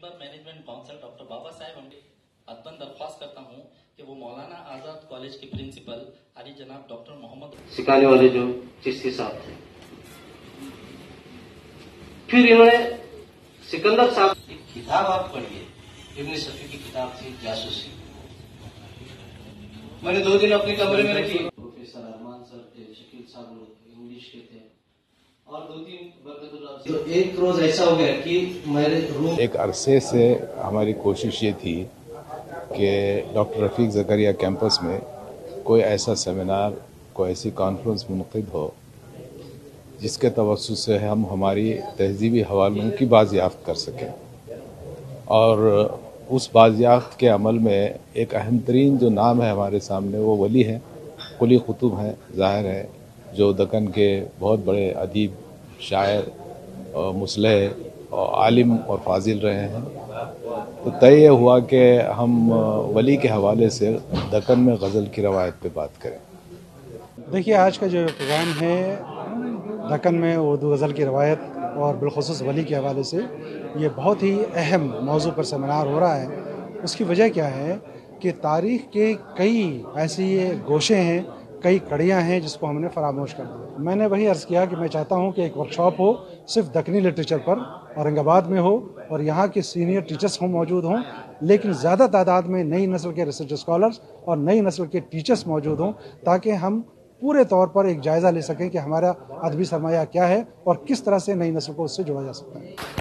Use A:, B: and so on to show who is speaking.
A: Member management council doctor Baba Saheb Ambedkar अदबन दरख्वास्त करता हूँ कि वो मौलाना आजाद कॉलेज के प्रिंसिपल अली जनाब डॉक्टर मोहम्मद
B: सिखाने वाले जो चिश्ती साहब थे, फिर इन्होंने सिकंदर साहब की किताब आप पढ़िए, इब्न सफी की किताब थी जासूसी। मैंने 2 दिन अपने कमरे में रखी। प्रोफेसर अरमान सर थे, शकील साहब लोग इंग्लिश के थे, और 2-3 बरकतुल्लाह। तो एक रोज ऐसा हो गया कि मेरे रूम
C: एक अरसे से हमारी कोशिश ये थी कि डॉक्टर रफीक ज़करिया कैंपस में कोई ऐसा सेमिनार, कोई ऐसी कॉन्फ्रेंस मुनक़िद हो जिसके तवस्सुत से हम हमारी तहज़ीबी हवालों की बाज़ियाफ़्त कर सकें। और उस बाज़ियाफ़्त के अमल में एक अहम तरीन जो नाम है हमारे सामने वो वली हैं, कुली कुतुब हैं, ज़ाहिर है, जो दक्कन के बहुत बड़े अदीब, शायर और मुसलह और आलिम और फाजिल रहे हैं। तो तय हुआ कि हम वली के हवाले से दक्कन में गज़ल की रवायत पे बात करें।
D: देखिए, आज का जो प्रोग्राम है दक्कन में उर्दू गज़ल की रवायत और बिलख़ुसूस वली के हवाले से, ये बहुत ही अहम मौजू पर सेमिनार हो रहा है। उसकी वजह क्या है कि तारीख़ के कई ऐसी गोशे हैं, कई कड़ियाँ हैं जिसको हमने फरामोश कर दिया। मैंने वही अर्ज़ किया कि मैं चाहता हूँ कि एक वर्कशॉप हो सिर्फ दक्कनी लिटरेचर पर, औरंगाबाद में हो, और यहाँ के सीनियर टीचर्स मौजूद हों, लेकिन ज़्यादा तादाद में नई नस्ल के रिसर्च स्कॉलर्स और नई नस्ल के टीचर्स मौजूद हों, ताकि हम पूरे तौर पर एक जायज़ा ले सकें कि हमारा अदबी सरमाया क्या है और किस तरह से नई नस्ल को उससे जोड़ा जा सकता है।